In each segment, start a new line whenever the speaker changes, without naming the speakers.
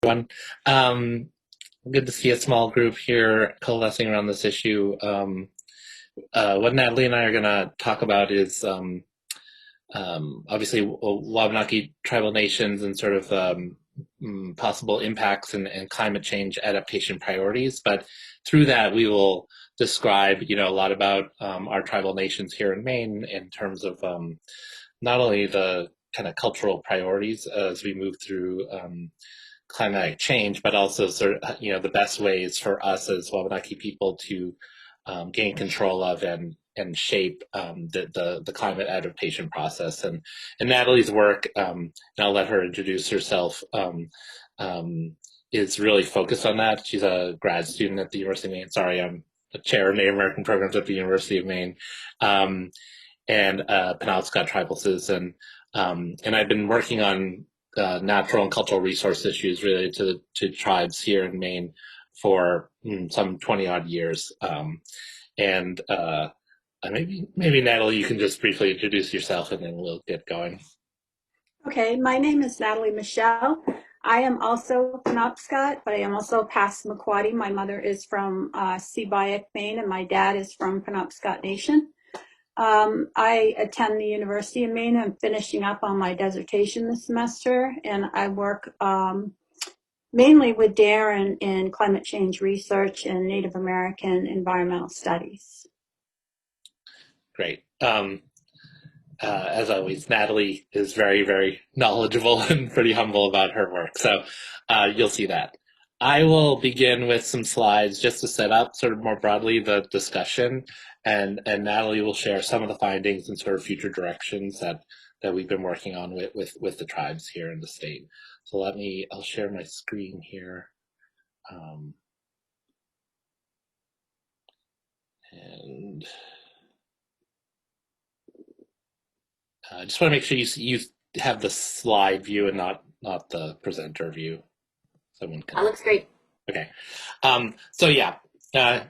Everyone. Good to see a small group here coalescing around this issue. What Natalie and I are going to talk about is obviously Wabanaki Tribal Nations and sort of possible impacts and climate change adaptation priorities. But through that, we will describe, a lot about our tribal nations here in Maine in terms of not only the kind of cultural priorities as we move through climatic change, but also sort of, the best ways for us as Wabanaki people to gain control of and shape the climate adaptation process. And Natalie's work, and I'll let her introduce herself, is really focused on that. She's a grad student at the University of Maine. Sorry, I'm a chair of Native American programs at the University of Maine, and Penobscot tribal citizen. And I've been working on natural and cultural resource issues related to tribes here in Maine for some 20 odd years. And maybe Natalie, you can just briefly introduce yourself and then we'll get going.
Okay, my name is Natalie Michelle. I am also Penobscot, but I am also Passamaquoddy. My mother is from Seabayak, Maine, and my dad is from Penobscot Nation. I attend the University of Maine. I'm finishing up on my dissertation this semester, and I work mainly with Darren in climate change research and Native American environmental studies.
Great. As always, Natalie is very, very knowledgeable and pretty humble about her work. So you'll see that. I will begin with some slides just to set up sort of more broadly the discussion, and Natalie will share some of the findings and sort of future directions that we've been working on with the tribes here in the state. So I'll share my screen here. And I just want to make sure you have the slide view and not the presenter view.
Someone can. That looks great.
Okay. So yeah,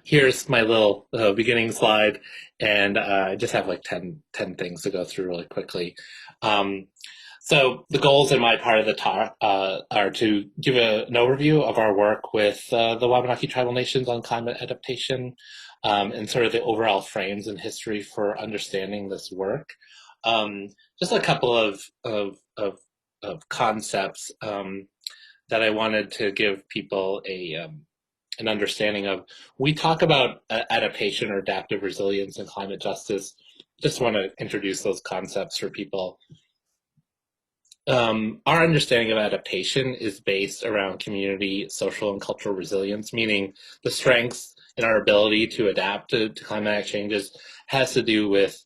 here's my little beginning slide, and I just have like 10 things to go through really quickly. So the goals in my part of the talk are to give an overview of our work with the Wabanaki Tribal Nations on climate adaptation, and sort of the overall frames and history for understanding this work. Just a couple of concepts that I wanted to give people an understanding of. We talk about adaptation or adaptive resilience and climate justice. Just want to introduce those concepts for people. Our understanding of adaptation is based around community, social, and cultural resilience, meaning the strengths in our ability to adapt to climatic changes has to do with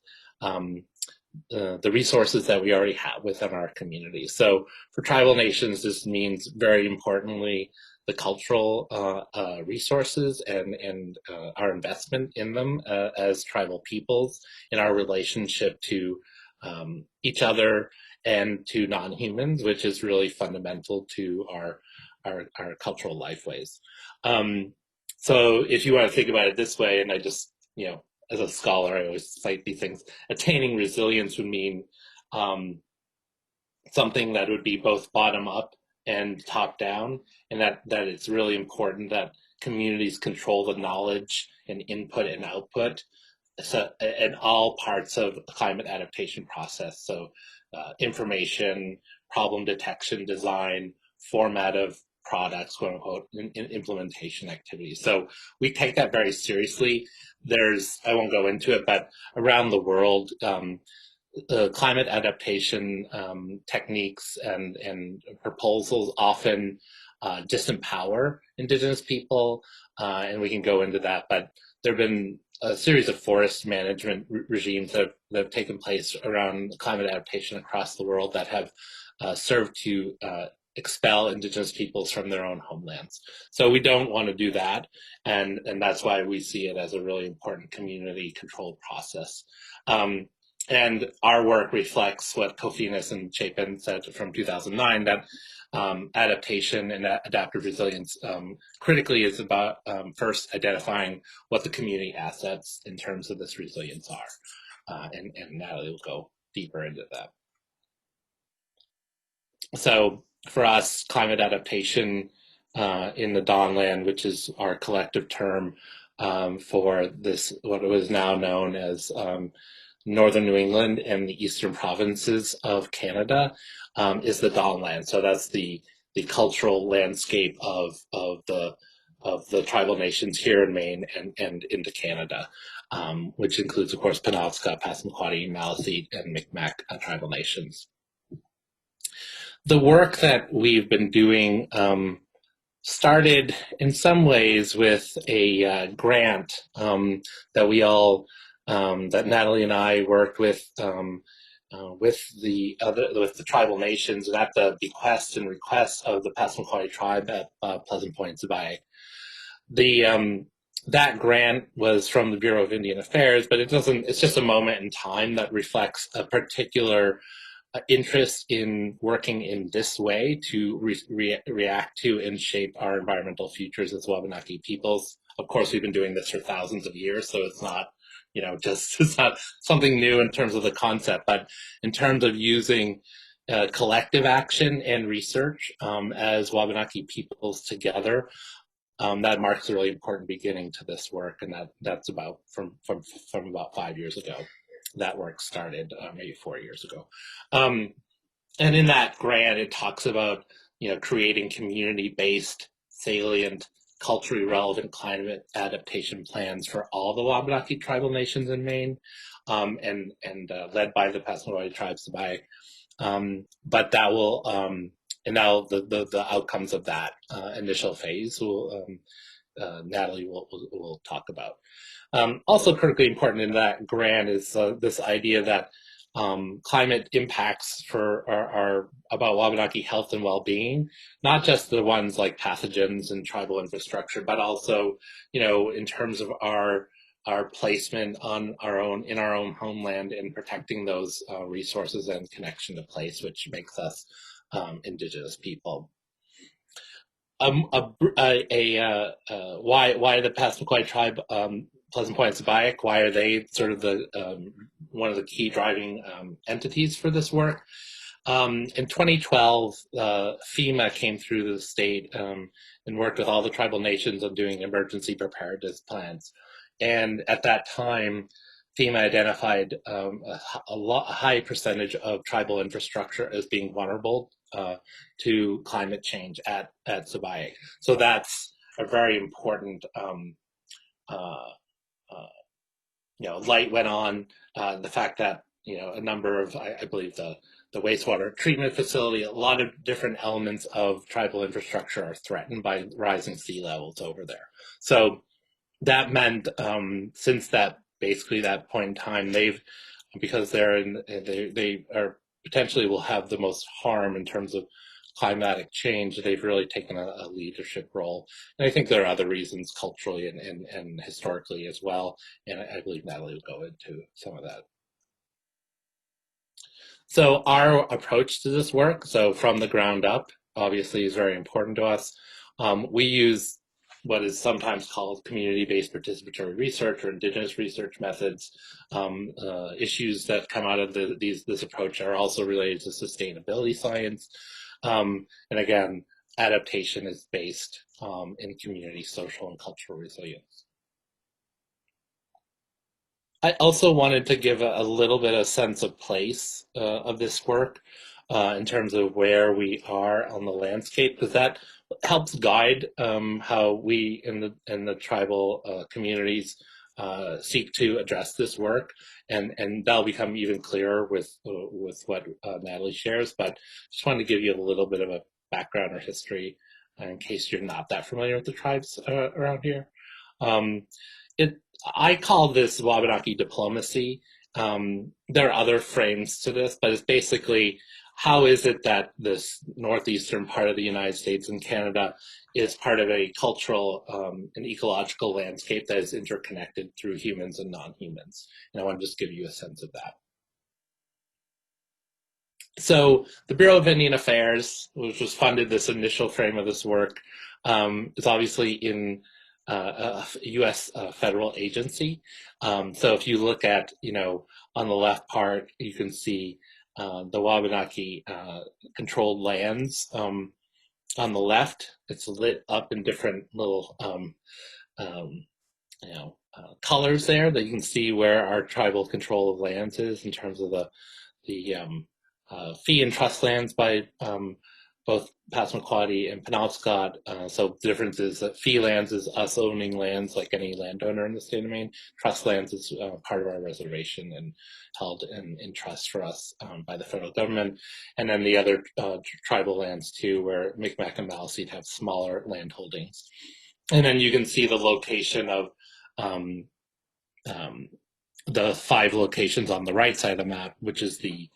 the resources that we already have within our community. So for tribal nations, this means very importantly the cultural resources and our investment in them as tribal peoples, in our relationship to each other and to non-humans, which is really fundamental to our cultural lifeways. So if you want to think about it this way, and I just, as a scholar, I always cite these things. Attaining resilience would mean something that would be both bottom up and top down, and that it's really important that communities control the knowledge and input and output in all parts of the climate adaptation process. So information, problem detection, design, format of products, quote unquote, in implementation activities. So we take that very seriously. I won't go into it, but around the world, climate adaptation techniques and proposals often disempower Indigenous people, and we can go into that, but there have been a series of forest management regimes that have taken place around climate adaptation across the world that have served to expel Indigenous peoples from their own homelands. So we don't want to do that, and that's why we see it as a really important community controlled process. And our work reflects what Kofinas and Chapin said from 2009, that adaptation and adaptive resilience critically is about first identifying what the community assets in terms of this resilience are. And Natalie will go deeper into that. So for us, climate adaptation in the Dawnland, which is our collective term for this, what was now known as Northern New England and the Eastern provinces of Canada, is the Dawnland. So that's the cultural landscape of the tribal nations here in Maine and into Canada, which includes, of course, Penobscot, Passamaquoddy, Maliseet, and Micmac tribal nations. The work that we've been doing started in some ways with a grant that we all, that Natalie and I worked with the tribal nations, and at the bequest and request of the Passamaquoddy tribe at Pleasant Point, Zibai. That grant was from the Bureau of Indian Affairs, but it's just a moment in time that reflects a particular interest in working in this way to react to and shape our environmental futures as Wabanaki peoples. Of course, we've been doing this for thousands of years, so it's not, it's not something new in terms of the concept, but in terms of using collective action and research as Wabanaki peoples together, that marks a really important beginning to this work, and that's about from about 5 years ago. That work started maybe 4 years ago. And in that grant, it talks about, creating community-based, salient, culturally relevant climate adaptation plans for all the Wabanaki tribal nations in Maine, and led by the Passamaquoddy tribes. But that will, and now the outcomes of that initial phase will, Natalie will talk about. Also critically important in that grant is this idea that climate impacts are about Wabanaki health and well-being, not just the ones like pathogens and tribal infrastructure, but also, in terms of our placement in our own homeland and protecting those resources and connection to place, which makes us Indigenous people. Why the Passamaquoddy tribe, Pleasant Point and Zibai, why are they sort of the one of the key driving entities for this work? In 2012, FEMA came through the state and worked with all the tribal nations on doing emergency preparedness plans. And at that time, FEMA identified a high percentage of tribal infrastructure as being vulnerable to climate change at Zibai. So that's a very important, light went on, the fact that, a number of, I believe the wastewater treatment facility, a lot of different elements of tribal infrastructure are threatened by rising sea levels over there. So that meant, since that point in time, because they are potentially will have the most harm in terms of climatic change, they've really taken a leadership role. And I think there are other reasons culturally and historically as well. And I believe Natalie will go into some of that. So our approach to this work, so from the ground up, obviously is very important to us. We use what is sometimes called community-based participatory research or Indigenous research methods. Issues that come out of this approach are also related to sustainability science. And again, adaptation is based in community, social, and cultural resilience. I also wanted to give a little bit of sense of place of this work in terms of where we are on the landscape, because that helps guide how we in the tribal communities seek to address this work, and that'll become even clearer with what Natalie shares. But just wanted to give you a little bit of a background or history in case you're not that familiar with the tribes around here. I call this Wabanaki diplomacy. There are other frames to this, but it's basically, how is it that this northeastern part of the United States and Canada is part of a cultural and ecological landscape that is interconnected through humans and non-humans? And I want to just give you a sense of that. So the Bureau of Indian Affairs, which was funded this initial frame of this work, is obviously in a U.S. Federal agency. So if you look at, on the left part, you can see the Wabanaki controlled lands. On the left, it's lit up in different little um, colors there that you can see where our tribal control of lands is in terms of the fee and trust lands by both Passamaquoddy and Penobscot. So the difference is that fee lands is us owning lands like any landowner in the state of Maine. Trust lands is part of our reservation and held in trust for us by the federal government. And then the other tribal lands too, where Micmac and Maliseet have smaller land holdings. And then you can see the location of the 5 locations on the right side of the map, which is the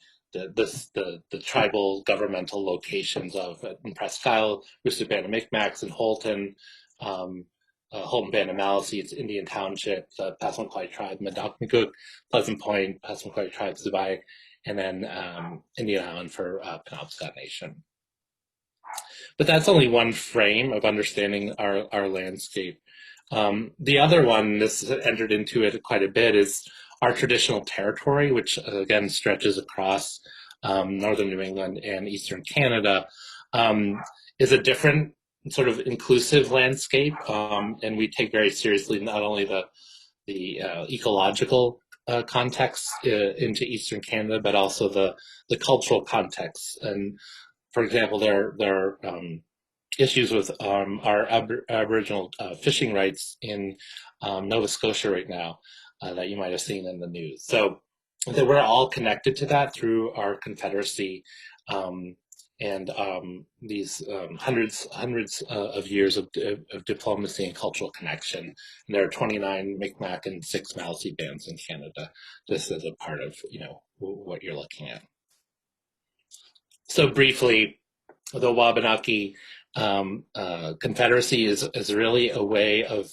tribal governmental locations of Presque Isle, Rooster Band of Micmacs, and Holton, Holton Band of Maliseets, Indian Township, the Passamaquoddy Tribe, Medocmicook, Pleasant Point, Passamaquoddy Tribe, Zubayik, and then Indian Island for Penobscot Nation. But that's only one frame of understanding our landscape. The other one, this entered into it quite a bit, is our traditional territory, which again stretches across northern New England and eastern Canada, is a different sort of inclusive landscape, and we take very seriously not only the ecological context into eastern Canada, but also the cultural context. And for example, there are issues with our Aboriginal fishing rights in Nova Scotia right now that you might have seen in the news. So that we're all connected to that through our confederacy and these hundreds of years of diplomacy and cultural connection. And there are 29 Micmac and 6 Maliseet bands in Canada, just as a part of what you're looking at. So briefly, the Wabanaki Confederacy is really a way of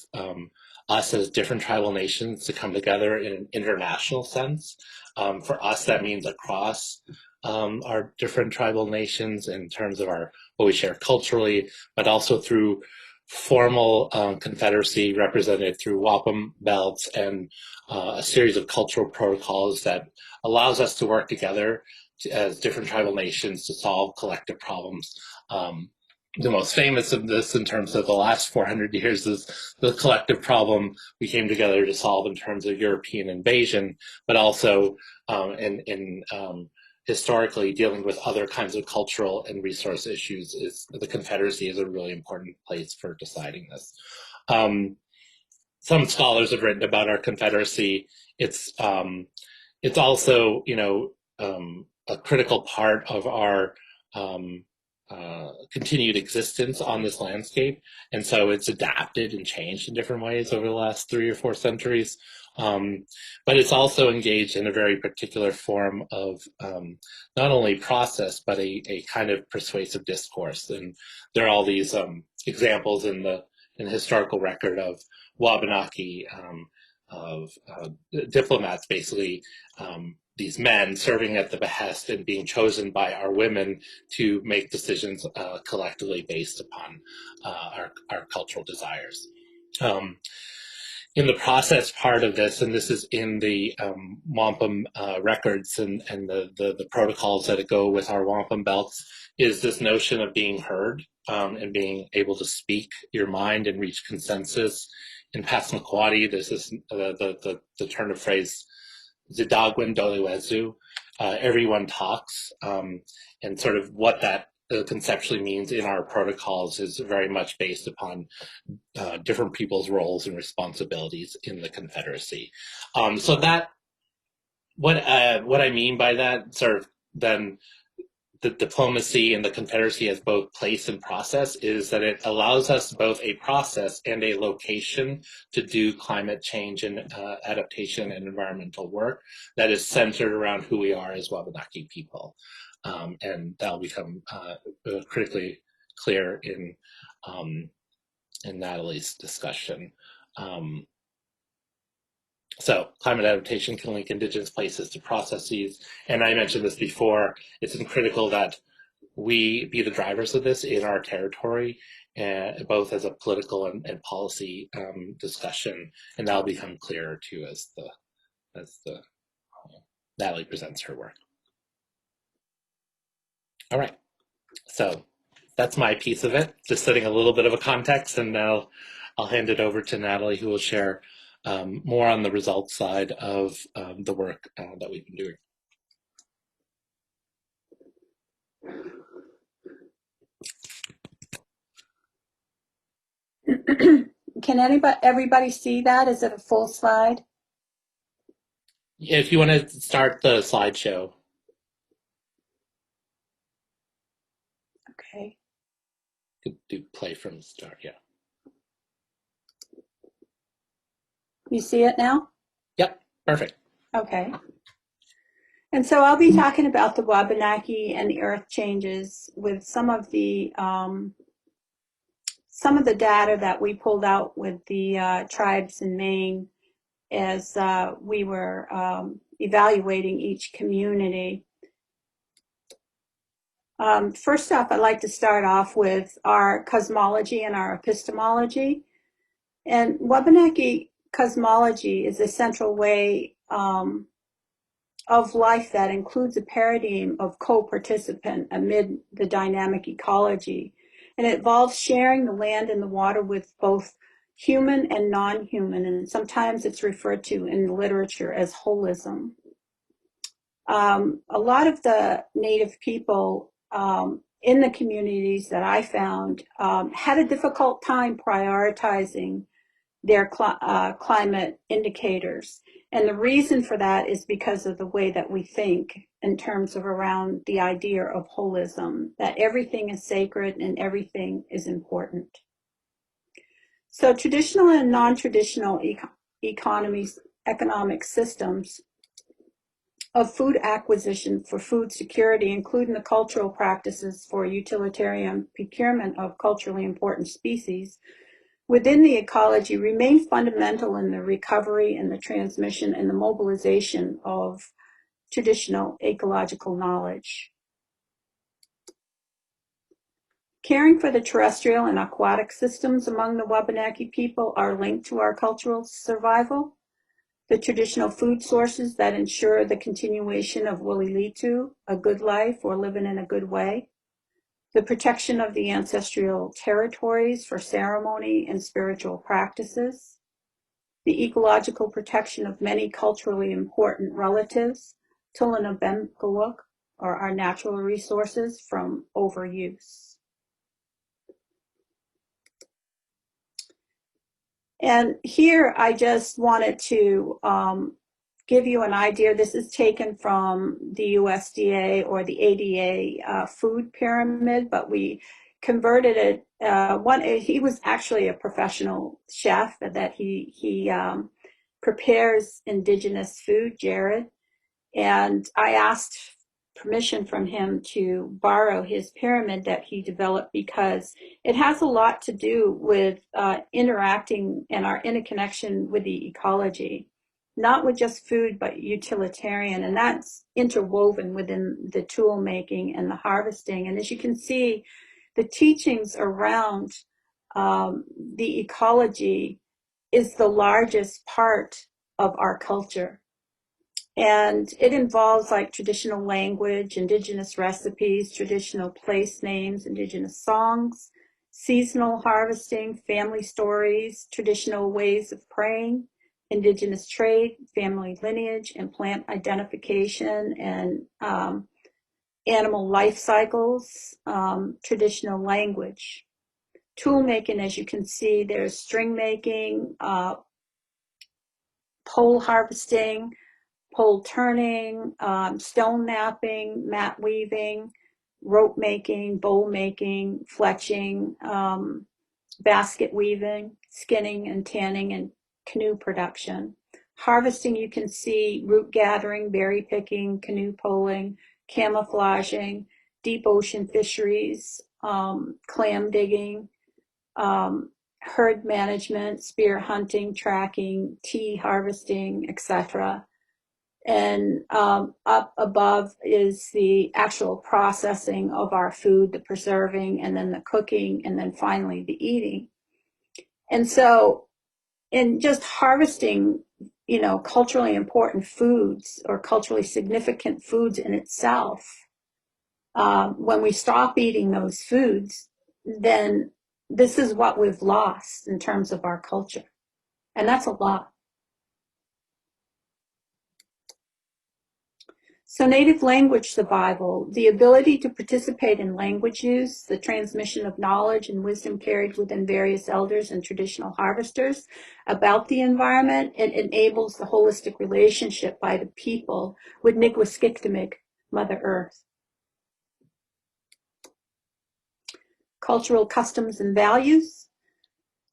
us as different tribal nations to come together in an international sense. For us, that means across our different tribal nations in terms of what we share culturally, but also through formal confederacy represented through wampum belts and a series of cultural protocols that allows us to work together as different tribal nations to solve collective problems. The most famous of this in terms of the last 400 years is the collective problem we came together to solve in terms of European invasion, but also in historically dealing with other kinds of cultural and resource issues. Is the Confederacy is a really important place for deciding this. Some scholars have written about our Confederacy. It's also a critical part of our continued existence on this landscape. And so it's adapted and changed in different ways over the last 3 or 4 centuries. But it's also engaged in a very particular form of not only process, but a kind of persuasive discourse. And there are all these examples in the historical record of Wabanaki, of diplomats basically, these men serving at the behest and being chosen by our women to make decisions collectively based upon our cultural desires. In the process part of this, and this is in the wampum records and the protocols that go with our wampum belts, is this notion of being heard and being able to speak your mind and reach consensus. In Passamaquoddy, this is the turn of phrase Zidagwin Doliwezu, everyone talks, and sort of what that conceptually means in our protocols is very much based upon different people's roles and responsibilities in the Confederacy. So that, what I mean by that, sort of then the diplomacy and the Confederacy as both place and process, is that it allows us both a process and a location to do climate change and adaptation and environmental work that is centered around who we are as Wabanaki people. And that'll become critically clear in Natalie's discussion. So climate adaptation can link Indigenous places to processes. And I mentioned this before, it's critical that we be the drivers of this in our territory, both as a political and policy discussion. And that'll become clearer too as Natalie presents her work. All right. So that's my piece of it, just setting a little bit of a context, and now I'll hand it over to Natalie, who will share more on the results side of the work that we've been doing.
Can everybody see that? Is it a full slide?
If you want to start the slideshow.
Okay.
You could do play from the start, yeah.
You see it now?
Yep, perfect.
Okay. And so I'll be talking about the Wabanaki and the earth changes with some of the data that we pulled out with the tribes in Maine as we were evaluating each community. First off, I'd like to start off with our cosmology and our epistemology. And Wabanaki cosmology is a central way of life that includes a paradigm of co-participant amid the dynamic ecology. And it involves sharing the land and the water with both human and non-human, and sometimes it's referred to in the literature as holism. A lot of the Native people in the communities that I found had a difficult time prioritizing their climate indicators. And the reason for that is because of the way that we think in terms of around the idea of holism, that everything is sacred and everything is important. So traditional and non-traditional economic systems of food acquisition for food security, including the cultural practices for utilitarian procurement of culturally important species, within the ecology remain fundamental in the recovery and the transmission and the mobilization of traditional ecological knowledge. Caring for the terrestrial and aquatic systems among the Wabanaki people are linked to our cultural survival. The traditional food sources that ensure the continuation of Wililitu, a good life or living in a good way. The protection of the ancestral territories for ceremony and spiritual practices. The ecological protection of many culturally important relatives, Tulanabemkawuk, or our natural resources from overuse. And here I just wanted to give you an idea. This is taken from the USDA or the ADA food pyramid, but we converted it. He was actually a professional chef that he prepares indigenous food, Jared. And I asked permission from him to borrow his pyramid that he developed because it has a lot to do with interacting and our interconnection with the ecology, not with just food, but utilitarian. And that's interwoven within the tool making and the harvesting. And as you can see, the teachings around the ecology is the largest part of our culture. And it involves like traditional language, indigenous recipes, traditional place names, indigenous songs, seasonal harvesting, family stories, traditional ways of praying, indigenous trade, family lineage, and plant identification, and animal life cycles, traditional language. Tool making, as you can see, there's string making, pole harvesting, pole turning, stone knapping, mat weaving, rope making, bowl making, fletching, basket weaving, skinning and tanning, and canoe production. Harvesting, you can see root gathering, berry picking, canoe poling, camouflaging, deep ocean fisheries, clam digging, herd management, spear hunting, tracking, tea harvesting, etc. And up above is the actual processing of our food, the preserving, and then the cooking, and then finally the eating. And so in just harvesting, culturally important foods or culturally significant foods in itself, when we stop eating those foods, then this is what we've lost in terms of our culture. And that's a lot. So native language, the Bible, the ability to participate in language use, the transmission of knowledge and wisdom carried within various elders and traditional harvesters about the environment, it enables the holistic relationship by the people with Nigwaskiktamig, Mother Earth. Cultural customs and values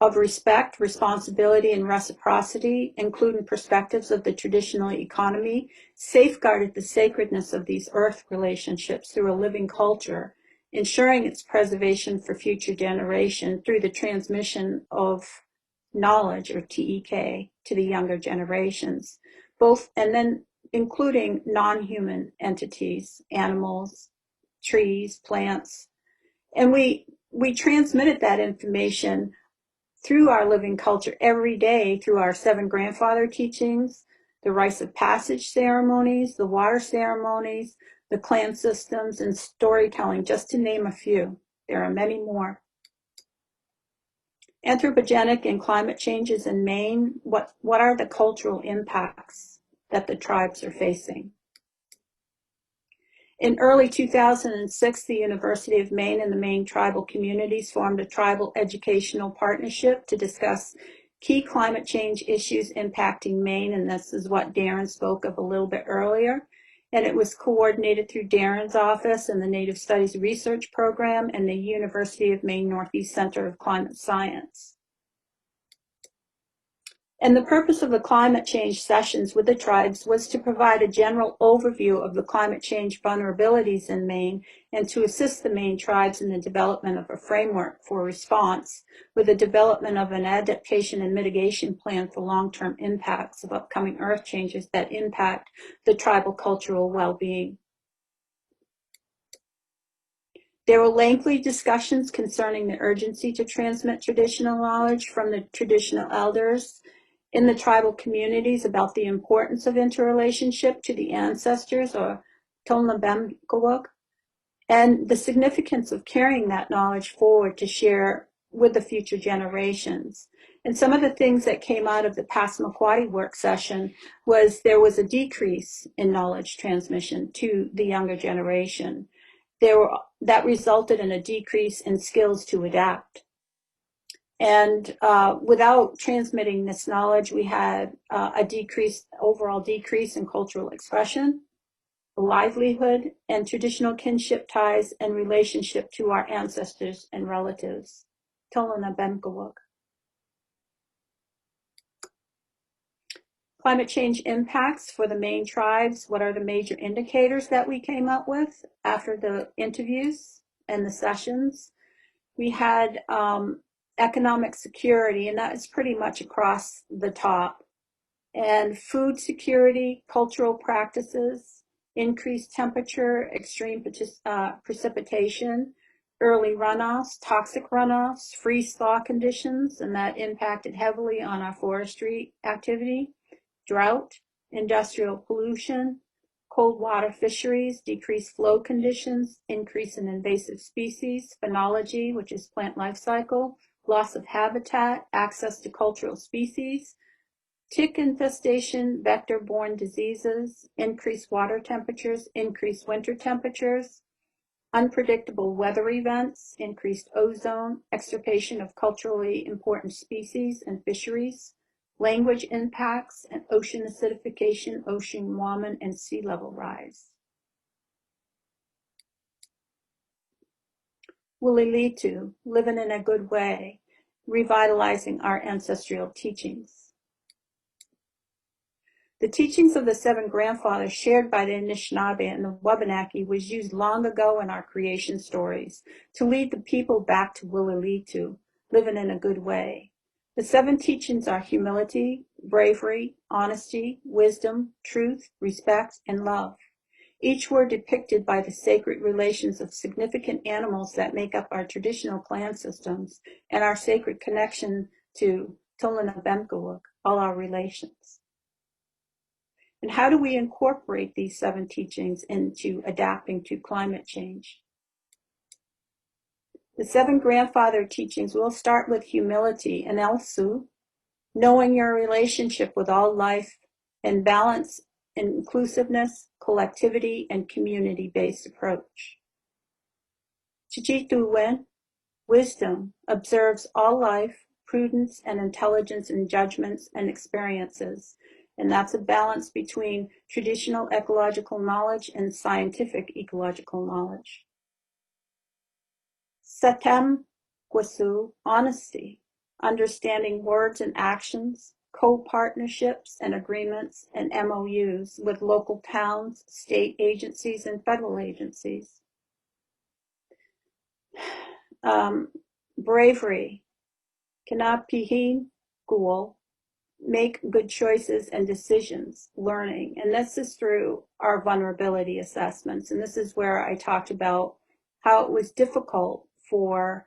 of respect, responsibility, and reciprocity, including perspectives of the traditional economy, safeguarded the sacredness of these earth relationships through a living culture, ensuring its preservation for future generation through the transmission of knowledge, or TEK, to the younger generations, both, and then including non-human entities, animals, trees, plants. And we transmitted that information through our living culture every day, through our 7 grandfather teachings, the rites of passage ceremonies, the water ceremonies, the clan systems, and storytelling, just to name a few. There are many more. Anthropogenic and climate changes in Maine, what are the cultural impacts that the tribes are facing? In early 2006, the University of Maine and the Maine tribal communities formed a tribal educational partnership to discuss key climate change issues impacting Maine, and this is what Darren spoke of a little bit earlier. And it was coordinated through Darren's office and the Native Studies Research Program and the University of Maine Northeast Center of Climate Science. And the purpose of the climate change sessions with the tribes was to provide a general overview of the climate change vulnerabilities in Maine and to assist the Maine tribes in the development of a framework for response with the development of an adaptation and mitigation plan for long-term impacts of upcoming earth changes that impact the tribal cultural well-being. There were lengthy discussions concerning the urgency to transmit traditional knowledge from the traditional elders in the tribal communities about the importance of interrelationship to the ancestors, or Tolnabemgawuk, and the significance of carrying that knowledge forward to share with the future generations. And some of the things that came out of the Passamaquoddy work session was there was a decrease in knowledge transmission to the younger generation. That resulted in a decrease in skills to adapt. And without transmitting this knowledge, we had a overall decrease in cultural expression, livelihood, and traditional kinship ties and relationship to our ancestors and relatives. Tolana Bemkawuk. Climate change impacts for the Maine tribes. What are the major indicators that we came up with after the interviews and the sessions? We had economic security, and that is pretty much across the top. And food security, cultural practices, increased temperature, extreme precipitation, early runoffs, toxic runoffs, freeze-thaw conditions, and that impacted heavily on our forestry activity, drought, industrial pollution, cold water fisheries, decreased flow conditions, increase in invasive species, phenology, which is plant life cycle, loss of habitat, access to cultural species, tick infestation, vector-borne diseases, increased water temperatures, increased winter temperatures, unpredictable weather events, increased ozone, extirpation of culturally important species and fisheries, language impacts, and ocean acidification, ocean warming, and sea level rise. Wililitu, living in a good way, revitalizing our ancestral teachings. The teachings of the 7 grandfathers shared by the Anishinaabe and the Wabanaki was used long ago in our creation stories to lead the people back to Wililitu, living in a good way. The 7 teachings are humility, bravery, honesty, wisdom, truth, respect, and love. Each were depicted by the sacred relations of significant animals that make up our traditional clan systems and our sacred connection to Tolana Bemkawuk, all our relations. And how do we incorporate these 7 teachings into adapting to climate change? The 7 grandfather teachings will start with humility and Elsu, knowing your relationship with all life, and balance, inclusiveness, collectivity, and community-based approach. Chichituwen, wisdom, observes all life, prudence and intelligence in judgments and experiences. And that's a balance between traditional ecological knowledge and scientific ecological knowledge. Satem Kwasu, honesty, understanding words and actions, co-partnerships and agreements and MOUs with local towns, state agencies, and federal agencies. Bravery, Kanapihin Gul, make good choices and decisions, learning. And this is through our vulnerability assessments. And this is where I talked about how it was difficult for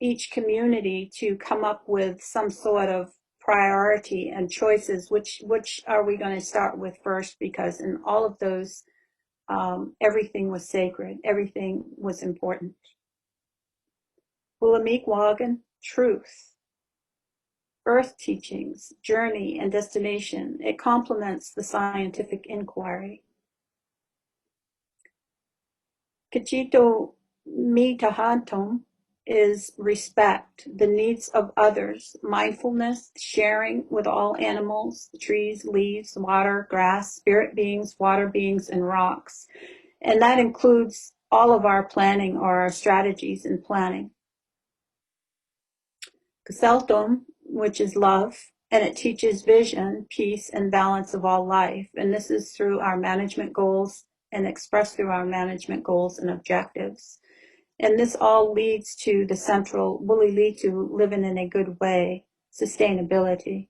each community to come up with some sort of priority and choices, which are we going to start with first, because in all of those, everything was sacred, everything was important. Wagan, truth, earth teachings, journey and destination. It complements the scientific inquiry. Kachito Mitahantom is respect, the needs of others, mindfulness, sharing with all animals, trees, leaves, water, grass, spirit beings, water beings, and rocks. And that includes all of our planning or our strategies in planning. Kaseltom, which is love, and it teaches vision, peace, and balance of all life. And this is through our management goals and expressed through our management goals and objectives. And this all leads to the central, will lead to living in a good way, sustainability.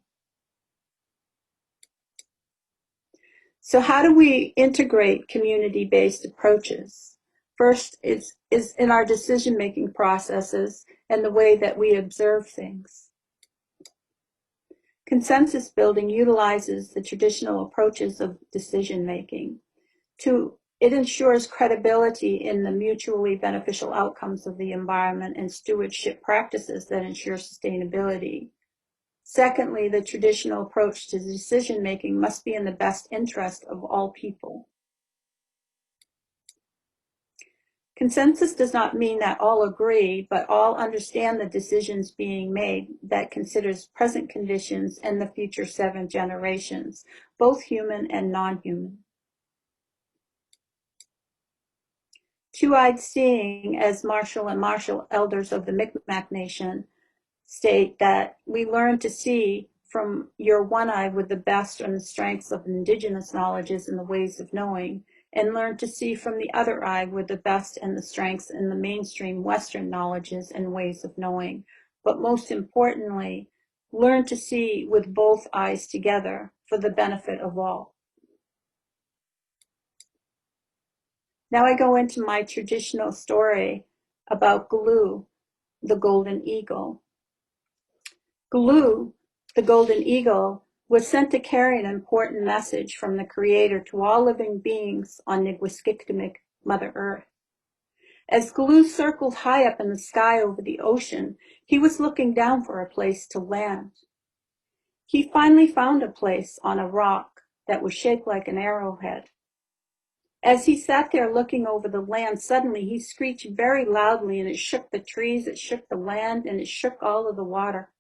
So how do we integrate community-based approaches? First is in our decision-making processes and the way that we observe things. Consensus building utilizes the traditional approaches of decision-making. It ensures credibility in the mutually beneficial outcomes of the environment and stewardship practices that ensure sustainability. Secondly, the traditional approach to decision-making must be in the best interest of all people. Consensus does not mean that all agree, but all understand the decisions being made that considers present conditions and the future 7 generations, both human and non-human. Two-eyed seeing, as Marshall and Marshall elders of the Micmac Nation state, that we learn to see from your one eye with the best and the strengths of indigenous knowledges and the ways of knowing, and learn to see from the other eye with the best and the strengths in the mainstream Western knowledges and ways of knowing. But most importantly, learn to see with both eyes together for the benefit of all. Now I go into my traditional story about Glue, the golden eagle. Glue, the golden eagle, was sent to carry an important message from the Creator to all living beings on Nigwiskiktimik, Mother Earth. As Glue circled high up in the sky over the ocean, he was looking down for a place to land. He finally found a place on a rock that was shaped like an arrowhead. As he sat there looking over the land, suddenly he screeched very loudly, and it shook the trees, it shook the land, and it shook all of the water.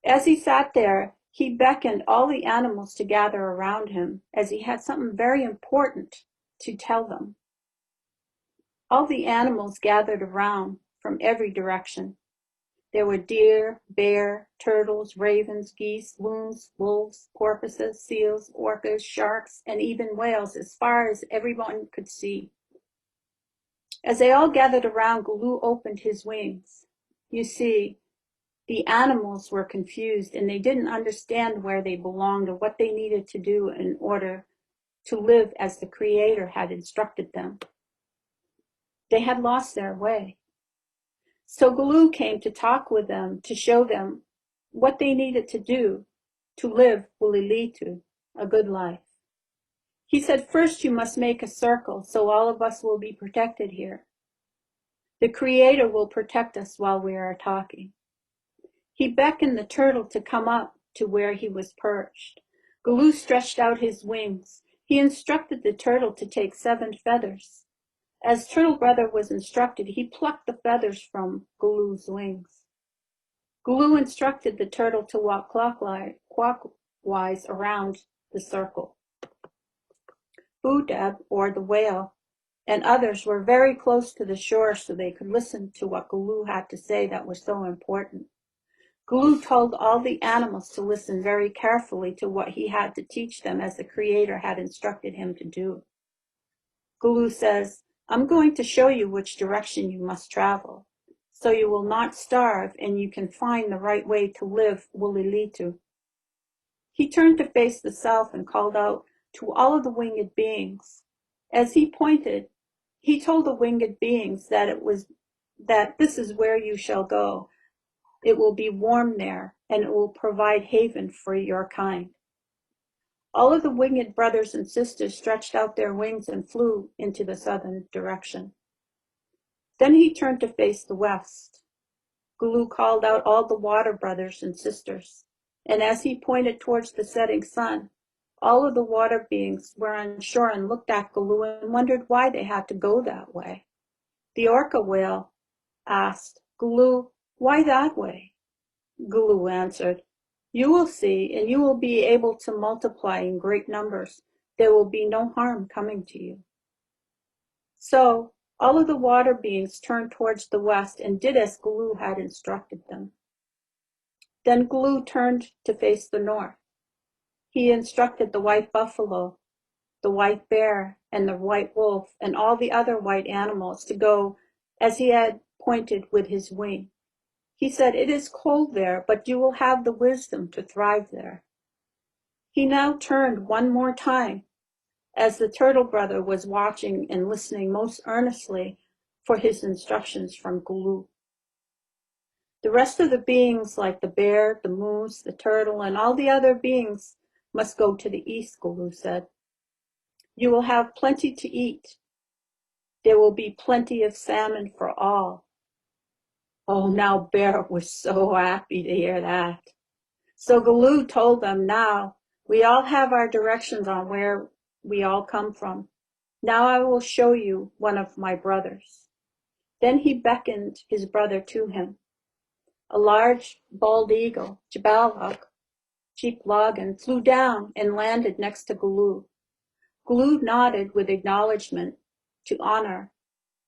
As he sat there, he beckoned all the animals to gather around him, as he had something very important to tell them. All the animals gathered around from every direction. There were deer, bear, turtles, ravens, geese, loons, wolves, porpoises, seals, orcas, sharks, and even whales, as far as everyone could see. As they all gathered around, Glue opened his wings. You see, the animals were confused, and they didn't understand where they belonged or what they needed to do in order to live as the Creator had instructed them. They had lost their way. So Glue came to talk with them, to show them what they needed to do to live Wulilitu, a good life. He said, first you must make a circle so all of us will be protected here. The Creator will protect us while we are talking. He beckoned the turtle to come up to where he was perched. Galoo stretched out his wings. He instructed the turtle to take 7 feathers. As Turtle Brother was instructed, he plucked the feathers from Galoo's wings. Galoo instructed the turtle to walk clockwise around the circle. Boodab, or the whale, and others were very close to the shore so they could listen to what Galoo had to say that was so important. Galoo told all the animals to listen very carefully to what he had to teach them as the Creator had instructed him to do. Galoo says, I'm going to show you which direction you must travel, so you will not starve and you can find the right way to live Wulilitu. He turned to face the south and called out to all of the winged beings. As he pointed, he told the winged beings that this is where you shall go. It will be warm there, and it will provide haven for your kind. All of the winged brothers and sisters stretched out their wings and flew into the southern direction. Then he turned to face the west. Galoo called out all the water brothers and sisters, and as he pointed towards the setting sun, all of the water beings were on shore and looked at Galoo and wondered why they had to go that way. The orca whale asked, Galoo, why that way? Galoo answered, you will see, and you will be able to multiply in great numbers. There will be no harm coming to you. So all of the water beings turned towards the west and did as Galoo had instructed them. Then Galoo turned to face the north. He instructed the white buffalo, the white bear, and the white wolf, and all the other white animals to go as he had pointed with his wing. He said, it is cold there, but you will have the wisdom to thrive there. He now turned one more time as the turtle brother was watching and listening most earnestly for his instructions from Galoo. The rest of the beings, like the bear, the moose, the turtle, and all the other beings, must go to the east, Galoo said. You will have plenty to eat. There will be plenty of salmon for all. Oh, now Bear was so happy to hear that. So Galoo told them, now we all have our directions on where we all come from. Now I will show you one of my brothers. Then he beckoned his brother to him. A large bald eagle, Cheeploggen, flew down and landed next to Galoo. Galoo nodded with acknowledgement to honor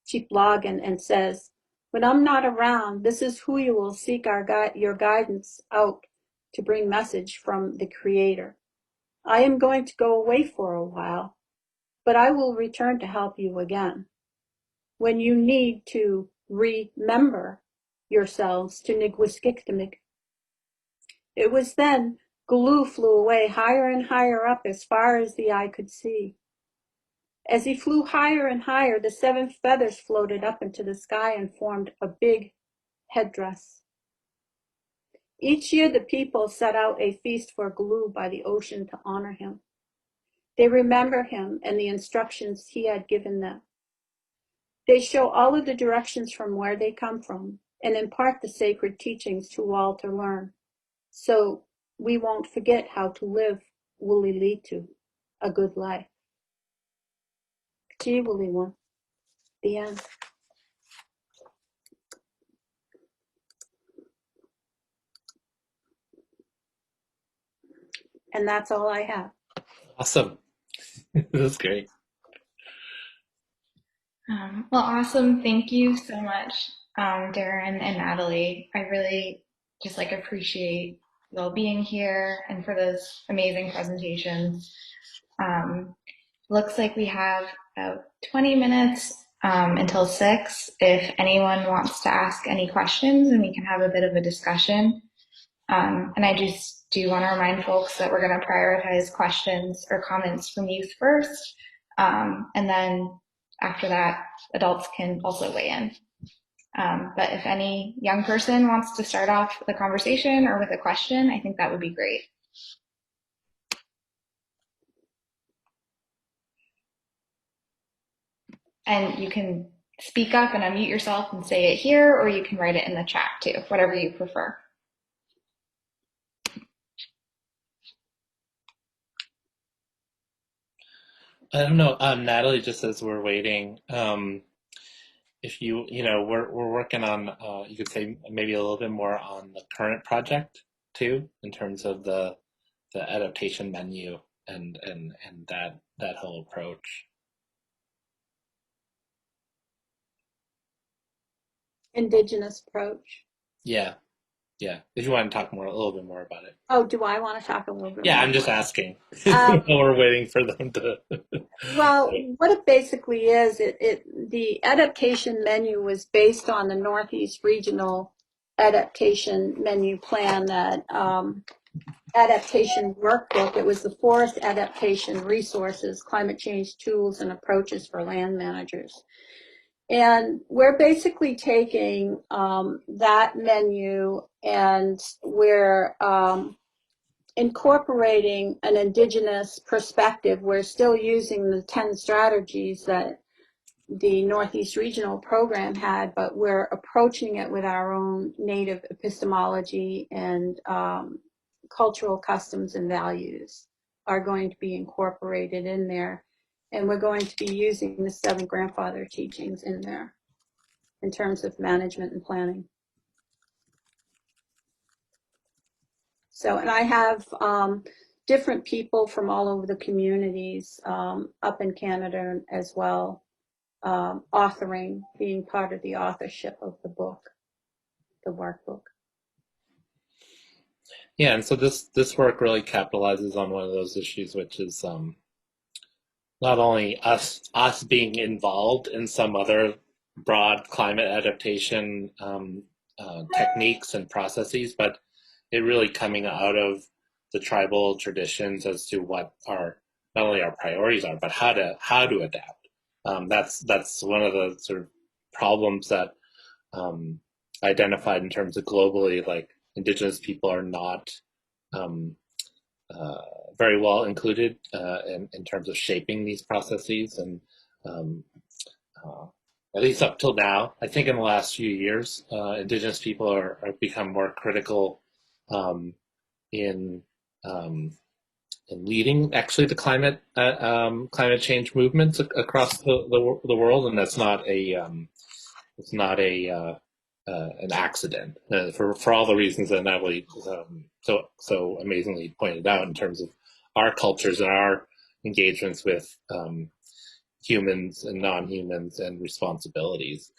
Cheeploggen and says, when I'm not around, this is who you will seek your guidance out to bring message from the Creator. I am going to go away for a while, but I will return to help you again. When you need to remember yourselves to Nigwiskiktamik. It was then Galoo flew away higher and higher up as far as the eye could see. As he flew higher and higher, the 7 feathers floated up into the sky and formed a big headdress. Each year the people set out a feast for Galoo by the ocean to honor him. They remember him and the instructions he had given them. They show all of the directions from where they come from and impart the sacred teachings to all to learn, so we won't forget how to live Wulilitu, a good life. Gee, Wuliwa, the end. And that's all I have.
Awesome. That's great.
Well, awesome. Thank you so much, Darren and Natalie. I really just appreciate you all being here and for those amazing presentations. Looks like we have about 20 minutes until 6 if anyone wants to ask any questions, and we can have a bit of a discussion. And I just do want to remind folks that we're going to prioritize questions or comments from youth first, and then after that, adults can also weigh in. But if any young person wants to start off the conversation or with a question, I think that would be great. And you can speak up and unmute yourself and say it here, or you can write it in the chat too, whatever you prefer.
I don't know. Natalie, just as we're waiting, if we're working on, you could say maybe a little bit more on the current project too, in terms of the adaptation menu and that whole approach.
Indigenous approach.
Yeah. If you want to talk a little bit more about it.
Oh, do I want to talk a little bit
Yeah,
more?
I'm just asking. We're waiting for them to.
Well, what it basically is, the adaptation menu was based on the Northeast Regional Adaptation Menu Plan, that adaptation workbook. It was the Forest Adaptation Resources, Climate Change Tools and Approaches for Land Managers. And we're basically taking that menu, and we're incorporating an Indigenous perspective. We're still using the 10 strategies that the Northeast Regional Program had, but we're approaching it with our own native epistemology, and cultural customs and values are going to be incorporated in there. And we're going to be using the 7 grandfather teachings in there in terms of management and planning. So, and I have different people from all over the communities up in Canada as well, authoring, being part of the authorship of the book, the workbook.
Yeah, and so this work really capitalizes on one of those issues, which is not only us being involved in some other broad climate adaptation techniques and processes, but it really coming out of the tribal traditions as to what our not only our priorities are, but how to adapt. That's one of the sort of problems that identified in terms of globally, like Indigenous people are not um, very well included in terms of shaping these processes, and um, uh, at least up till now, I think in the last few years, Indigenous people are become more critical in um, in leading actually the climate change movements across the world, and that's not a it's not an accident for all the reasons that Natalie so amazingly pointed out in terms of our cultures and our engagements with humans and non-humans and responsibilities.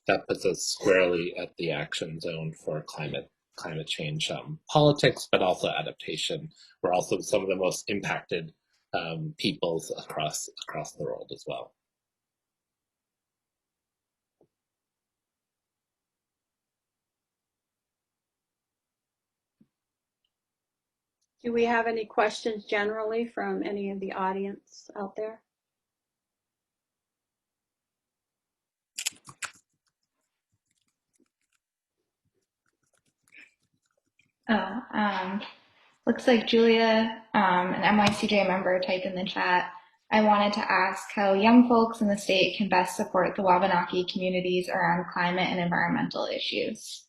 That puts us squarely at the action zone for climate change politics, but also adaptation. We're also some of the most impacted peoples across the world as well.
Do we have any questions generally from any of the audience out there?
Looks like Julia, an MYCJ member, typed in the chat, I wanted to ask how young folks in the state can best support the Wabanaki communities around climate and environmental issues.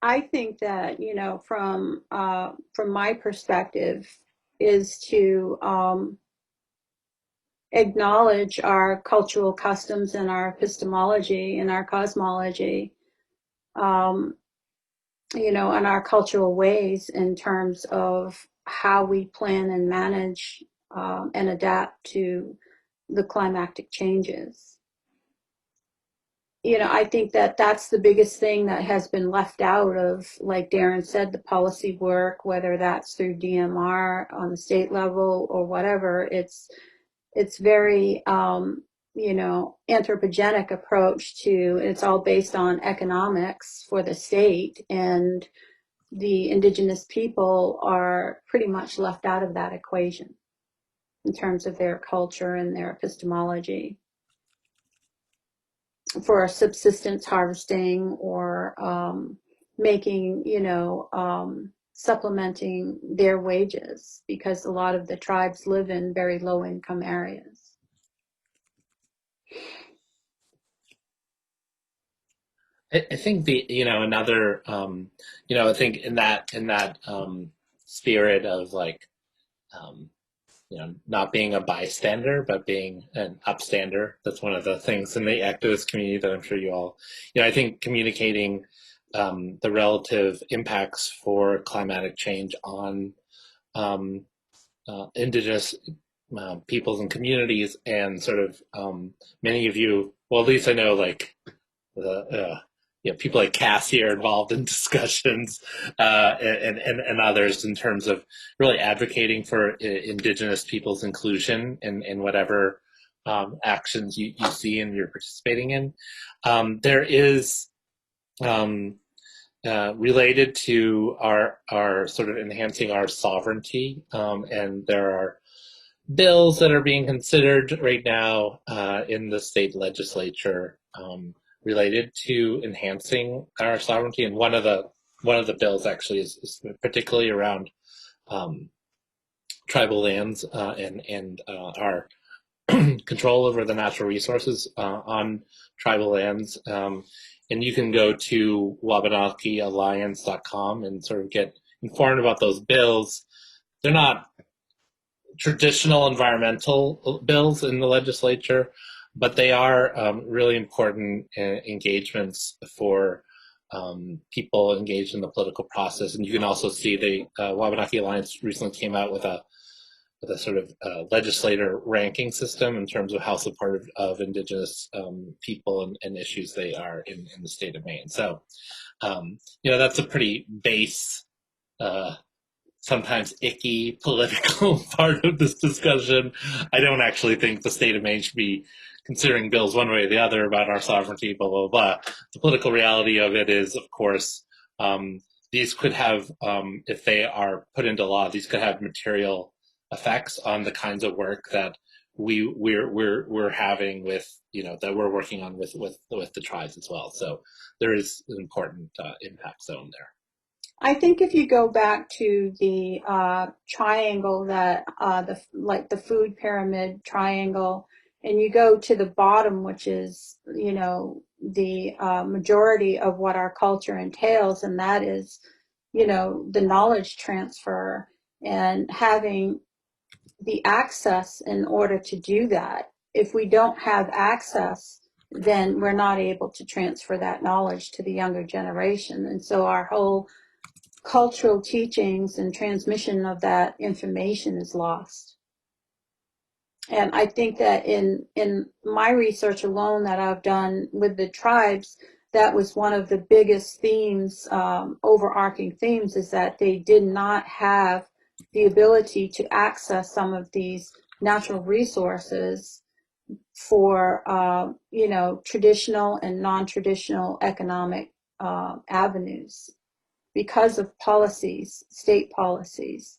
I think that, from my perspective, is to acknowledge our cultural customs and our epistemology and our cosmology, and our cultural ways in terms of how we plan and manage and adapt to the climatic changes. I think that that's the biggest thing that has been left out of, like Darren said, the policy work, whether that's through DMR on the state level or whatever. It's very, anthropogenic approach to, it's all based on economics for the state, and the Indigenous people are pretty much left out of that equation in terms of their culture and their epistemology for subsistence harvesting or making, supplementing their wages, because a lot of the tribes live in very low income areas.
I think another, I think in that spirit of like, not being a bystander, but being an upstander. That's one of the things in the activist community that I'm sure you all, I think communicating the relative impacts for climatic change on indigenous peoples and communities, and sort of many of you, well, at least I know, like, people like Cassie are involved in discussions, and others, in terms of really advocating for indigenous people's inclusion in whatever actions you see and you're participating in. There is, related to our sort of enhancing our sovereignty, and there are bills that are being considered right now in the state legislature, related to enhancing our sovereignty, and one of the bills actually is particularly around tribal lands, and our control over the natural resources on tribal lands. And you can go to WabanakiAlliance.com and sort of get informed about those bills. They're not traditional environmental bills in the legislature, but they are really important engagements for people engaged in the political process. And you can also see the Wabanaki Alliance recently came out with a sort of legislator ranking system in terms of how supportive of Indigenous people and issues they are in the state of Maine. So, that's a pretty base, sometimes icky political part of this discussion. I don't actually think the state of Maine should be considering bills one way or the other about our sovereignty, blah, blah, blah. The political reality of it is, of course, these could have, if they are put into law, these could have material effects on the kinds of work that we're having with, that we're working on with the tribes as well. So there is an important impact zone there.
I think if you go back to the triangle, that the food pyramid triangle, and you go to the bottom, which is the majority of what our culture entails, and that is the knowledge transfer and having the access in order to do that. If we don't have access, then we're not able to transfer that knowledge to the younger generation, and so our whole cultural teachings and transmission of that information is lost. And I think that in my research alone that I've done with the tribes, that was one of the biggest themes, overarching themes, is that they did not have the ability to access some of these natural resources for traditional and non-traditional economic avenues, because of policies, state policies,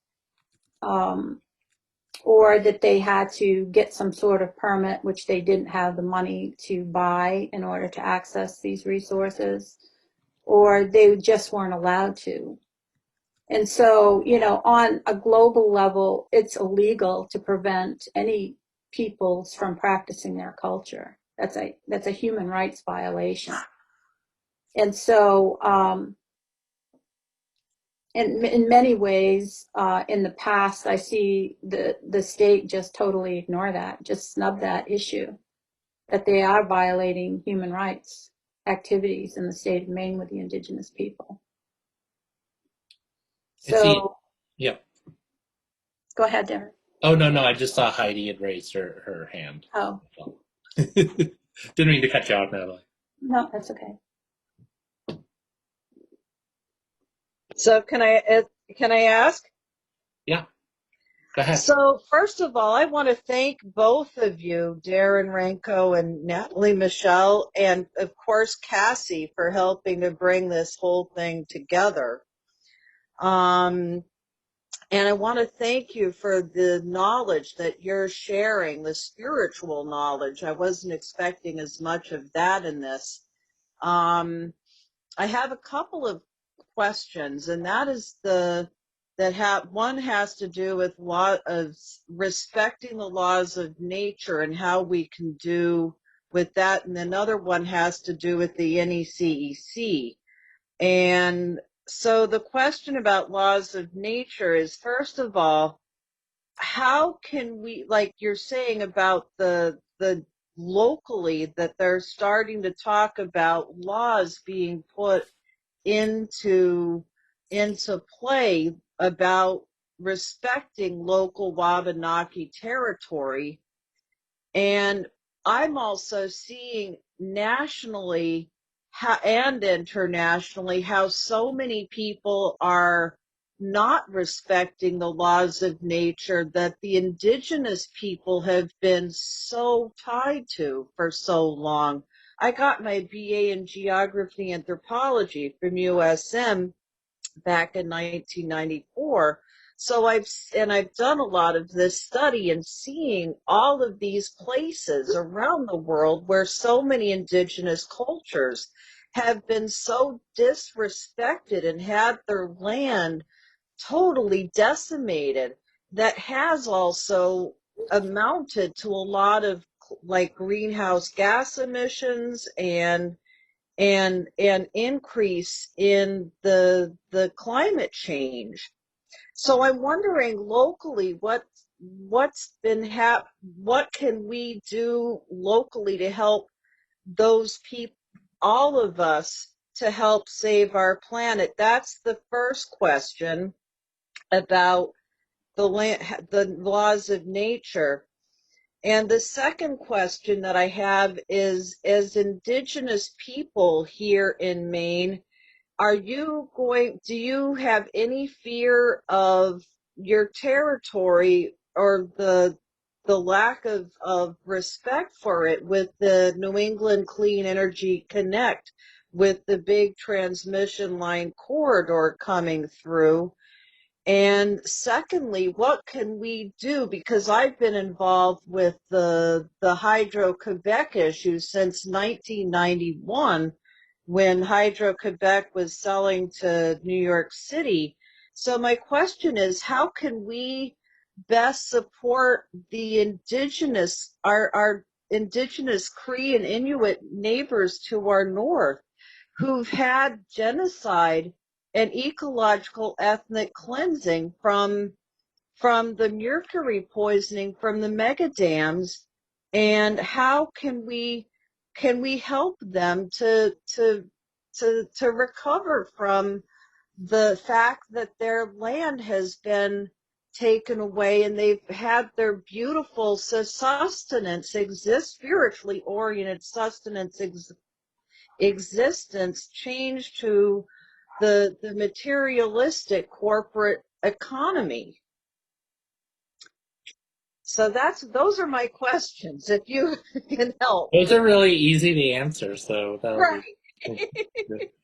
or that they had to get some sort of permit, which they didn't have the money to buy in order to access these resources, or they just weren't allowed to. And so, on a global level, it's illegal to prevent any peoples from practicing their culture. That's a human rights violation. And so, in many ways, in the past, I see the state just totally ignore that, just snub that issue, that they are violating human rights activities in the state of Maine with the Indigenous people. So,
yeah.
Go ahead, Darren.
Oh, no, I just saw Heidi had raised her hand.
Oh.
Didn't mean to cut you off, Natalie.
No, that's okay.
So can I ask?
Yeah, go ahead.
So first of all, I want to thank both of you, Darren Ranco and Natalie Michelle, and of course Cassie, for helping to bring this whole thing together. And I want to thank you for the knowledge that you're sharing, the spiritual knowledge. I wasn't expecting as much of that in this. I have a couple of questions, and that is one has to do with respecting the laws of nature and how we can do with that, and another one has to do with the NECEC. And so the question about laws of nature is, first of all, how can we, like you're saying about the locally, that they're starting to talk about laws being put into play about respecting local Wabanaki territory. And I'm also seeing nationally and internationally how so many people are not respecting the laws of nature that the indigenous people have been so tied to for so long. I got my BA in geography anthropology from USM back in 1994. So I've done a lot of this study and seeing all of these places around the world where so many indigenous cultures have been so disrespected and had their land totally decimated, that has also amounted to a lot of like greenhouse gas emissions and increase in the climate change. So I'm wondering locally what can we do locally to help those people, all of us, to help save our planet? That's the first question about the laws of nature. And the second question that I have is, as indigenous people here in Maine, do you have any fear of your territory or the lack of respect for it with the New England Clean Energy Connect, with the big transmission line corridor coming through? And secondly, what can we do? Because I've been involved with the Hydro-Quebec issue since 1991, when Hydro-Quebec was selling to New York City. So my question is, how can we best support the our indigenous Cree and Inuit neighbors to our north, who've had genocide and ecological ethnic cleansing from the mercury poisoning from the mega dams? And how can we help them to recover from the fact that their land has been taken away and they've had their beautiful spiritually oriented sustenance existence changed to the materialistic corporate economy? So those are my questions, if you can help.
Those are really easy to answer, so that'll be good.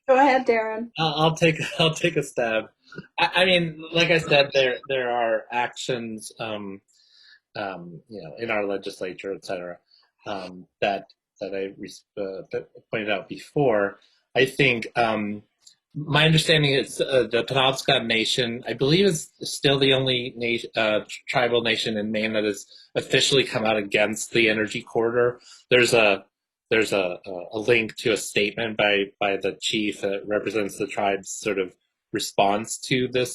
Go ahead, Darren.
I'll take a stab. I mean, like I said, there are actions, in our legislature, et cetera, that I pointed out before. I think my understanding is the Penobscot Nation, I believe, is still the only tribal nation in Maine that has officially come out against the energy corridor. There's a link to a statement by the chief that represents the tribe's sort of response to the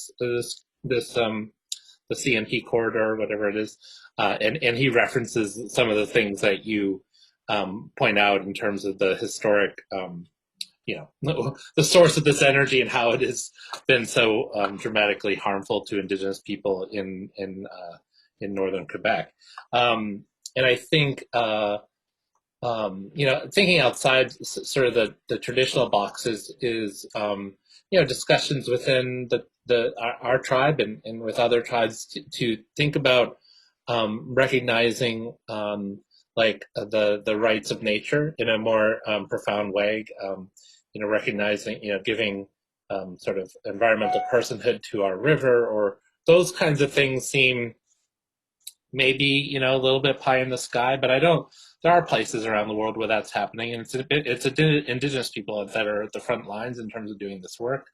CNP corridor, whatever it is, and he references some of the things that you point out in terms of the historic, the source of this energy and how it has been so dramatically harmful to Indigenous people in northern Quebec. And I think thinking outside sort of the traditional boxes is discussions within our tribe and with other tribes to think about recognizing the rights of nature in a more profound way. Recognizing, giving sort of environmental personhood to our river, or those kinds of things seem maybe a little bit pie in the sky, but there are places around the world where that's happening, and it's indigenous people that are at the front lines in terms of doing this work.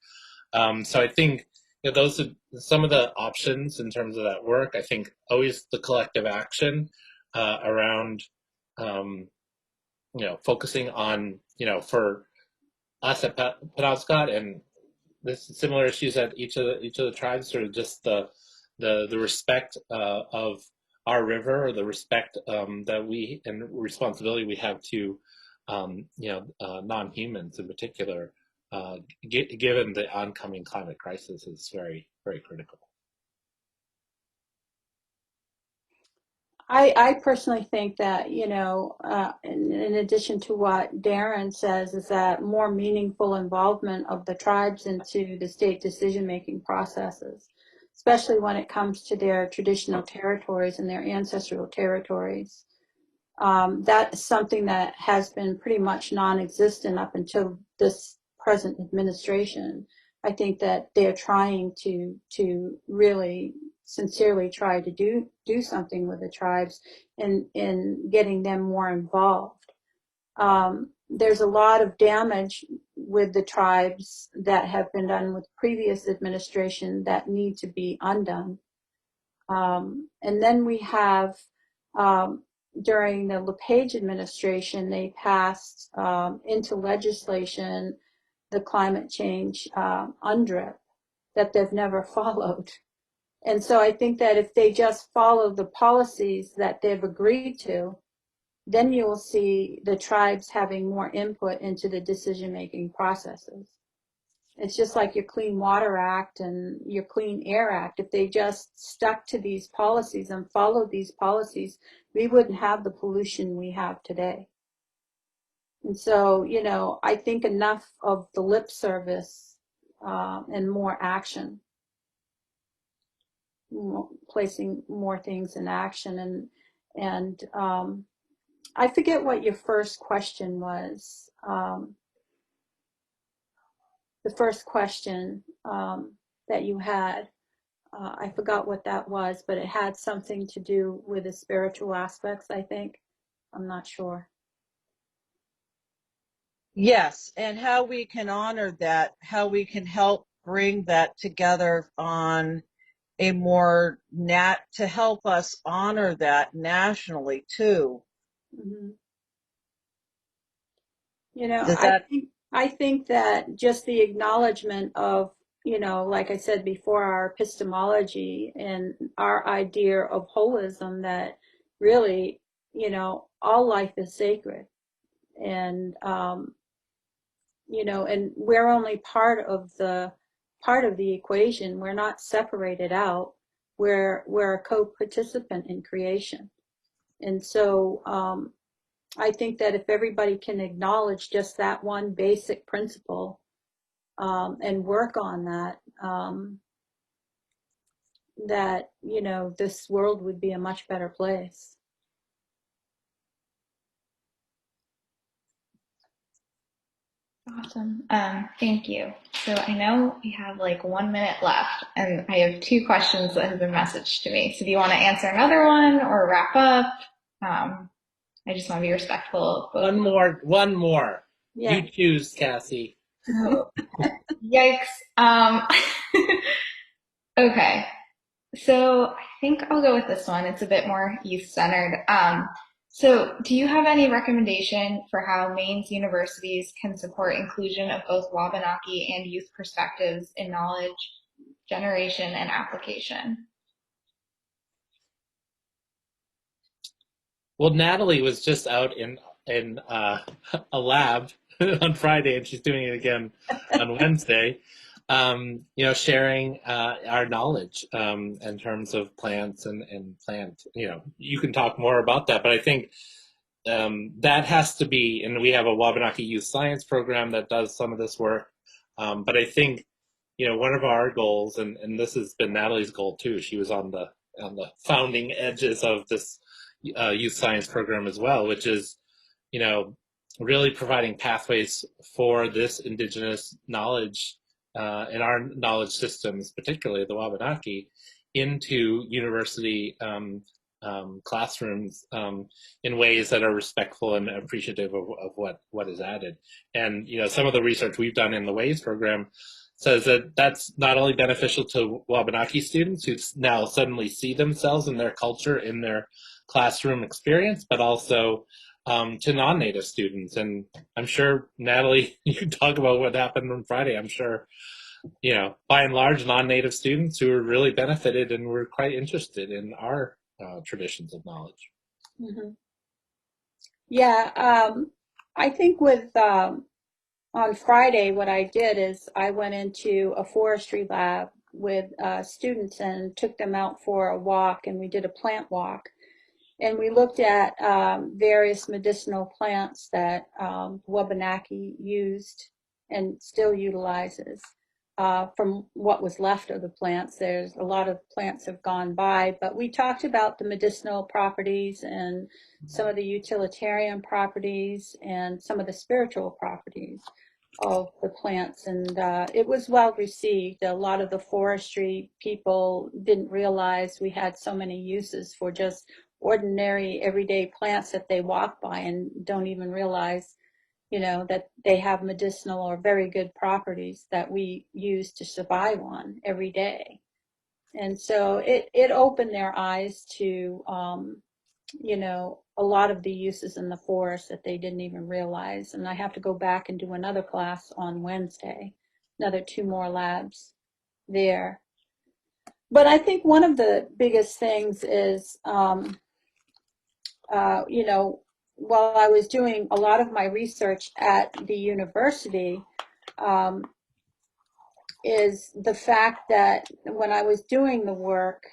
So I think those are some of the options in terms of that work. I think always the collective action around, focusing on, for us at Penobscot and this similar issues at each of the tribes, sort of just the respect of our river, or the respect that we and responsibility we have to non-humans in particular, given the oncoming climate crisis, is very, very critical.
I personally think that, in addition to what Darren says, is that more meaningful involvement of the tribes into the state decision-making processes, especially when it comes to their traditional territories and their ancestral territories. That is something that has been pretty much non-existent up until this present administration. I think that they're trying to really sincerely try to do something with the tribes and in getting them more involved. There's a lot of damage with the tribes that have been done with previous administration that need to be undone. And then we have, during the LePage administration, they passed into legislation the climate change UNDRIP that they've never followed. And so I think that if they just follow the policies that they've agreed to, then you will see the tribes having more input into the decision-making processes. It's just like your Clean Water Act and your Clean Air Act. If they just stuck to these policies and followed these policies, we wouldn't have the pollution we have today. And so, I think enough of the lip service and more action, placing more things in action. And I forget what your first question was. The first question that you had, I forgot what that was, but it had something to do with the spiritual aspects, I think. I'm not sure.
Yes, and how we can honor that, how we can help bring that together on a more to help us honor that nationally too.
Mm-hmm. I think that just the acknowledgement of, like I said before, our epistemology and our idea of holism, that really, all life is sacred. And, and we're only part of the equation. We're not separated out. We're a co-participant in creation. And so, I think that if everybody can acknowledge just that one basic principle and work on that, that, this world would be a much better place.
Awesome. Thank you. So I know we have like 1 minute left, and I have 2 questions that have been messaged to me. So do you want to answer another one or wrap up? I just want to be respectful.
One more.
Yeah.
You choose, Cassie.
Oh, yikes. Okay. So I think I'll go with this one. It's a bit more youth-centered. So do you have any recommendation for how Maine's universities can support inclusion of both Wabanaki and youth perspectives in knowledge generation and application?
Well, Natalie was just out in a lab on Friday, and she's doing it again on Wednesday. Sharing our knowledge in terms of plants and plant. You can talk more about that, but I think that has to be. And we have a Wabanaki Youth Science program that does some of this work. But I think one of our goals, and this has been Natalie's goal too. She was on the founding edges of this youth science program as well, which is really providing pathways for this indigenous knowledge in our knowledge systems, particularly the Wabanaki, into university classrooms in ways that are respectful and appreciative of what is added. And some of the research we've done in the WAVES program So that's not only beneficial to Wabanaki students who now suddenly see themselves and their culture in their classroom experience, but also to non-native students. And I'm sure, Natalie, you can talk about what happened on Friday. I'm sure, by and large, non-native students who were really benefited and were quite interested in our traditions of knowledge.
Mm-hmm. Yeah, I think with on Friday, what I did is I went into a forestry lab with students and took them out for a walk, and we did a plant walk. And we looked at various medicinal plants that Wabanaki used and still utilizes. From what was left of the plants, there's a lot of plants have gone by, but we talked about the medicinal properties and some of the utilitarian properties and some of the spiritual properties of the plants, and it was well received. A lot of the forestry people didn't realize we had so many uses for just ordinary everyday plants that they walk by and don't even realize, that they have medicinal or very good properties that we use to survive on every day. And so it opened their eyes to a lot of the uses in the forest that they didn't even realize. And I have to go back and do another class on Wednesday, another 2 more labs there. But I think one of the biggest things is, while I was doing a lot of my research at the university, is the fact that when I was doing the work,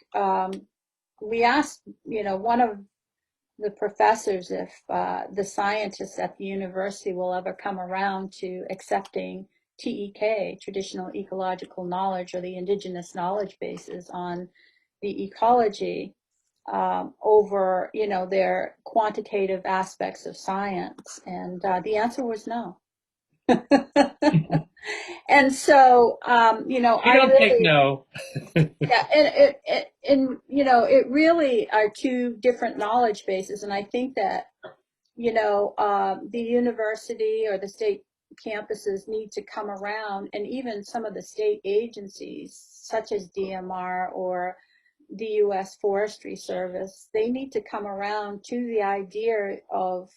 we asked, one of the professors if the scientists at the university will ever come around to accepting TEK, traditional ecological knowledge, or the indigenous knowledge bases on the ecology over, their quantitative aspects of science. And the answer was no. And so,
We don't take no.
Yeah, and it really are 2 different knowledge bases, and I think that the university or the state campuses need to come around, and even some of the state agencies such as DMR or the U.S. Forestry Service, they need to come around to the idea of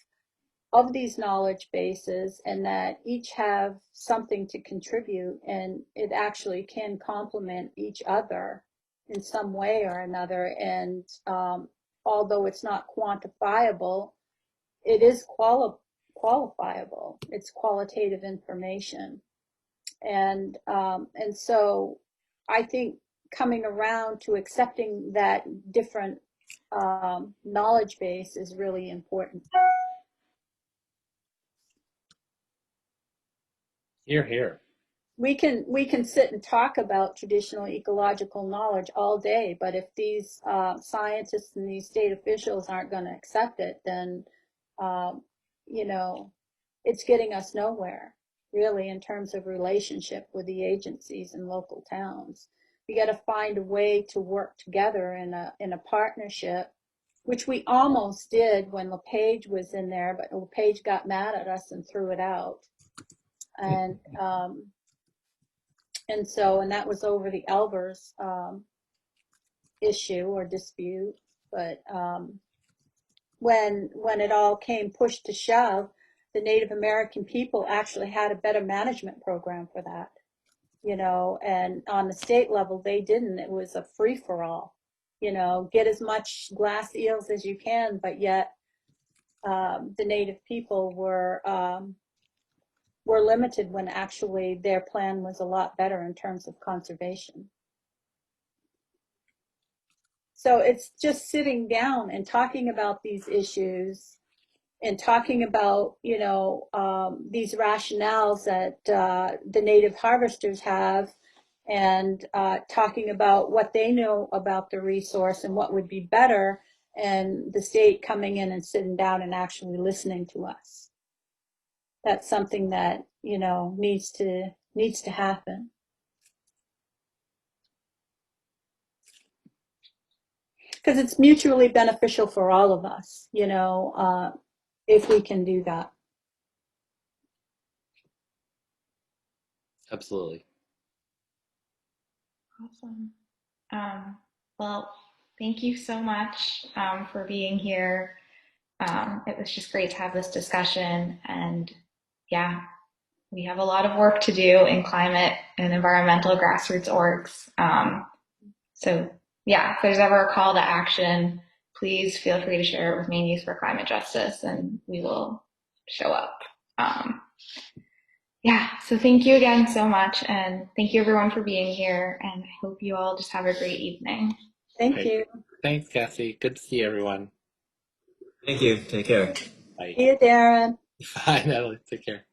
these knowledge bases, and that each have something to contribute, and it actually can complement each other in some way or another. And although it's not quantifiable, it is qualifiable. It's qualitative information. And so I think coming around to accepting that different knowledge base is really important.
Hear, hear.
We can sit and talk about traditional ecological knowledge all day, but if these scientists and these state officials aren't going to accept it, then it's getting us nowhere, really, in terms of relationship with the agencies and local towns. We got to find a way to work together in a partnership, which we almost did when LePage was in there, but LePage got mad at us and threw it out. And that was over the Elbers issue or dispute. But when it all came push to shove, the Native American people actually had a better management program for that, and on the state level, they didn't. It was a free for all, get as much glass eels as you can, but yet the Native people were limited when actually their plan was a lot better in terms of conservation. So it's just sitting down and talking about these issues and talking about, these rationales that the native harvesters have, and talking about what they know about the resource and what would be better, and the state coming in and sitting down and actually listening to us. That's something that, needs to happen. Because it's mutually beneficial for all of us, if we can do that.
Absolutely.
Awesome. Well, thank you so much for being here. It was just great to have this discussion. And yeah, we have a lot of work to do in climate and environmental grassroots orgs. So yeah, if there's ever a call to action, please feel free to share it with Maine Youth for Climate Justice and we will show up. Yeah, so thank you again so much, and thank you everyone for being here, and I hope you all just have a great evening.
Thank
Great.
you.
Thanks, Cassie. Good to see everyone.
Thank you. Take care.
Bye.
See you, Darren.
Bye, Natalie. Take care.